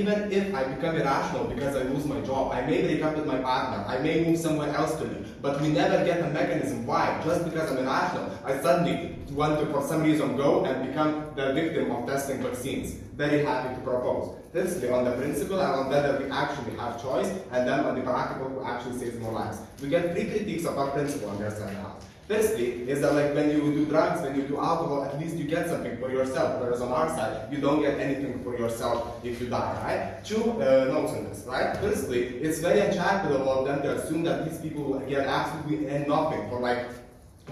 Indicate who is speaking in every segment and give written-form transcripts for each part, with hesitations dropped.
Speaker 1: Even if I become irrational because I lose my job, I may break up with my partner, I may move somewhere else to live, but we never get a mechanism why, just because I'm irrational, I suddenly want to, for some reason, go and become the victim of testing vaccines. Very happy to propose. Firstly, on the principle and on whether we actually have choice, and then on the practical who actually saves more lives. We get three critiques of our principle on their side now. Firstly, is that like when you do drugs, when you do alcohol, at least you get something for yourself, whereas on our side, you don't get anything for yourself if you die, right? Two notes on this, right? Firstly, it's very uncharitable of them to assume that these people will get absolutely nothing for like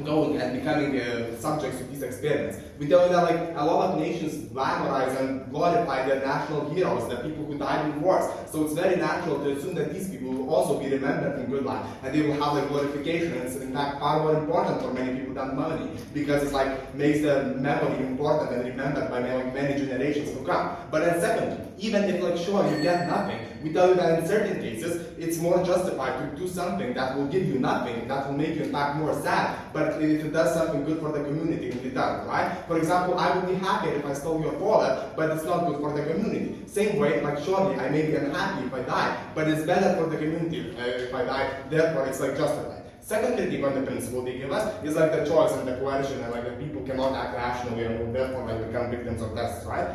Speaker 1: going and becoming subjects to these experiments. We tell you that like a lot of nations glamorize and glorify their national heroes, the people who died in wars. So it's very natural to assume that these people will also be remembered in good life, and they will have like glorification. And it's in fact far more important for many people than money, because it's like makes the memory important and remembered by many generations to come. But then secondly, even if like sure you get nothing, we tell you that in certain cases it's more justified to do something that will give you nothing, that will make you in fact more sad, but if it does something good for the community in return, right? For example, I would be happy if I stole your wallet, but it's not good for the community. Same way, like surely I may be unhappy if I die, but it's better for the community if I die, therefore it's like justified. Second critique on the principle they give us is like the choice and the coercion, and like the people cannot act rationally and therefore like become victims of tests, right?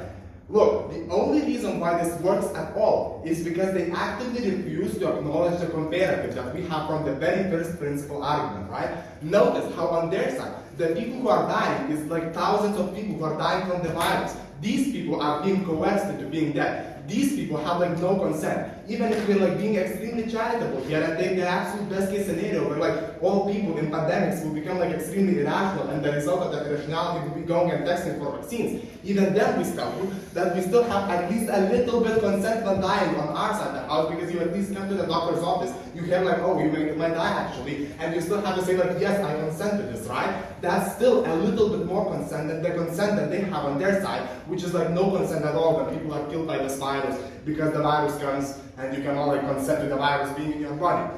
Speaker 1: Look, the only reason why this works at all is because they actively refuse to acknowledge the comparative that we have from the very first principle argument, right? Notice how on their side, the people who are dying is like thousands of people who are dying from the virus. These people are being coerced into being dead. These people have like no consent. Even if we're like being extremely charitable here and take the absolute best case scenario where like all people in pandemics will become like extremely irrational, and the result of that irrationality will be going and texting for vaccines. Even then we tell you that we still have at least a little bit consent when dying on our side of the house, because you at least come to the doctor's office, you hear like, oh, you might die actually, and you still have to say like, yes, I consent to this, right? That's still a little bit more consent than the consent that they have on their side, which is like no consent at all when people are killed by this virus, because the virus comes and you cannot like consent to the virus being in your body.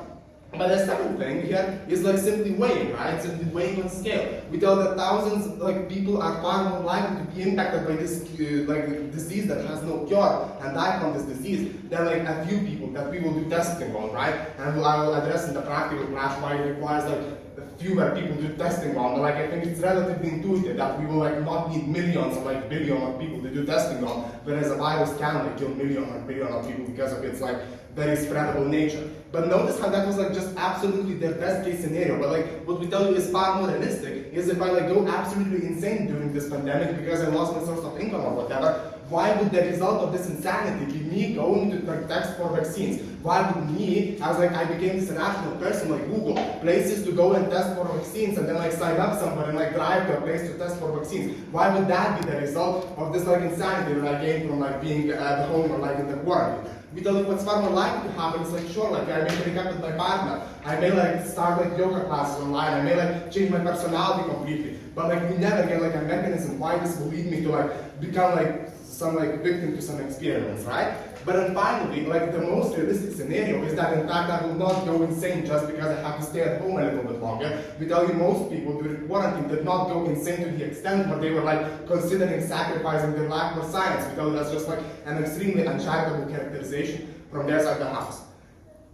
Speaker 1: But the second thing here is like simply weighing, right? Simply weighing on scale. We tell that thousands like people are far more likely to be impacted by this like disease that has no cure and die from this disease than like a few people that we will do testing on, right? And I will address in the practical class why it requires like fewer people do testing on. But like I think it's relatively intuitive that we will like not need millions or like billion of people to do testing on, whereas a virus can like kill million or billion of people because of its like very spreadable nature. But notice how that was like just absolutely their best case scenario. But like what we tell you is far more realistic is if I like go absolutely insane during this pandemic because I lost my source of income or whatever, why would the result of this insanity be me going to like text for vaccines? Why would me, as like I became this irrational person like Google, places to go and test for vaccines and then like sign up somewhere and like drive to a place to test for vaccines? Why would that be the result of this like insanity that I gained from like being at home or like in the quarantine? We tell you what's far more likely to happen is like sure, like I may break up with my partner, I may like start like yoga classes online, I may like change my personality completely, but like we never get like a mechanism why this will lead me to like become like some like victim to some experiments, right? But then finally, like the most realistic scenario is that in fact I will not go insane just because I have to stay at home a little bit longer. We tell you most people during quarantine did not go insane to the extent where they were like considering sacrificing their life for science. We tell you that's just like an extremely uncharitable characterization from their side of the house.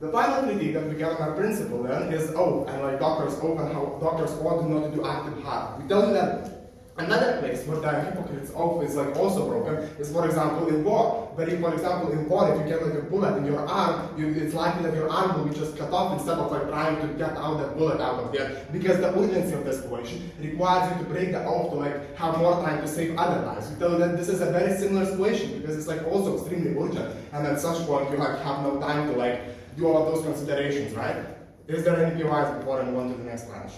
Speaker 1: The final critique that we get on our principle then is oath, and like doctors' oath and how doctors ought not to do active harm. We tell you that another place where the hypocrite's oath is like also broken is, for example, in war. But if, for example, in war, if you get like a bullet in your arm, it's likely that your arm will be just cut off instead of like trying to get out that bullet out of there, because the urgency of the situation requires you to break the oath to like have more time to save other lives. We tell you that this is a very similar situation because it's like also extremely urgent, and at such point you like have no time to like do all of those considerations, right? Is there any POIs before I move on to the next branch?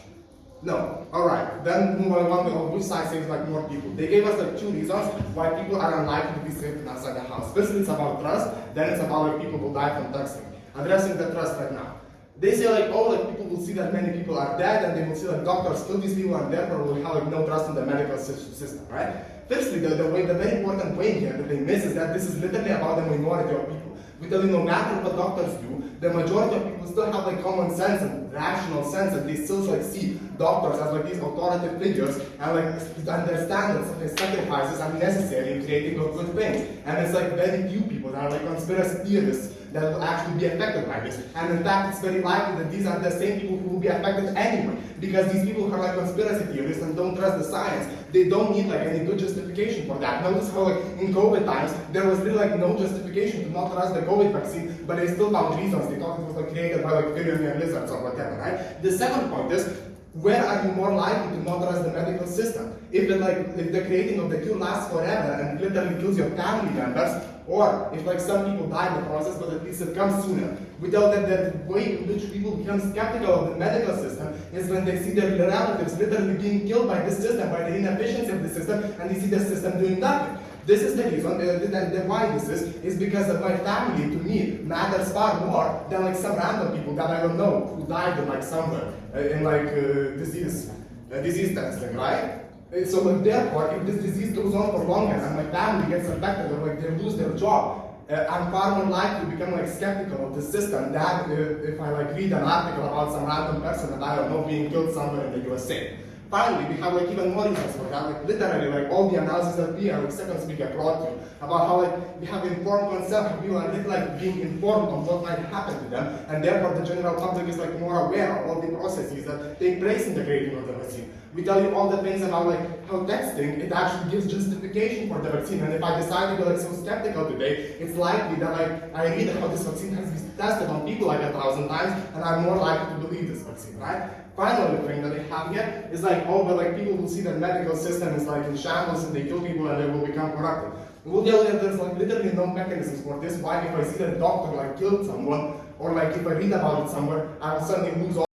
Speaker 1: No. Alright, then moving on to which side saves like more people. They gave us like two reasons why people are unlikely to be saved outside the house. Firstly, it's about trust, then it's about like people will die from texting. Addressing the trust right now. They say like, oh, like people will see that many people are dead, and they will see like doctors kill these people, and therefore will have like no trust in the medical system, right? Firstly, the very important point here that they miss is that this is literally about the minority of people. We tell you no matter what doctors do, the majority of people still have like common sense and rational sense, and they still like see doctors as like these authoritative figures and like understand that some sacrifices are necessary in creating a good thing. And it's like very few people that are like conspiracy theorists that will actually be affected by this. And in fact, it's very likely that these are the same people who will be affected anyway, because these people who are like conspiracy theorists and don't trust the science, they don't need like any good justification for that. Notice how like in COVID times, there was really like no justification to not trust the COVID vaccine, but they still found reasons. They thought it was like created by like billionaire lizards or whatever, right? The second point is, where are you more likely to not trust the medical system? If the creating of the cure lasts forever and literally kills your family members, or if like some people die in the process, but at least it comes sooner. We tell that the way in which people become skeptical of the medical system is when they see their relatives literally being killed by this system, by the inefficiency of the system, and they see the system doing nothing. This is the reason why this is because of my family, to me, matters far more than like some random people that I don't know who died in like somewhere in like disease testing, right? So like, therefore, if this disease goes on for longer and my family gets affected or like they lose their job, I'm far more likely to become like skeptical of the system than if I like read an article about some random person that I don't know being killed somewhere in the USA. Finally, we have like even more reasons for that, like literally like all the analysis that we like second speaker brought you about how like we have informed consent, how people are like being informed on what might happen to them, and therefore the general public is like more aware of all the processes that take place in the creating of the vaccine. We tell you all the things about like how texting, it actually gives justification for the vaccine, and if I decide to be like so skeptical today, it's likely that like I read how this vaccine has been tested on people like 1,000 times, and I'm more likely to believe this vaccine, right? Finally, the thing that they have here is like, oh, but like people who see the medical system is like in shambles and they kill people and they will become corrupted. We'll tell you that there's like literally no mechanisms for this. Why? If I see that a doctor like killed someone, or like if I read about it somewhere, I will suddenly lose all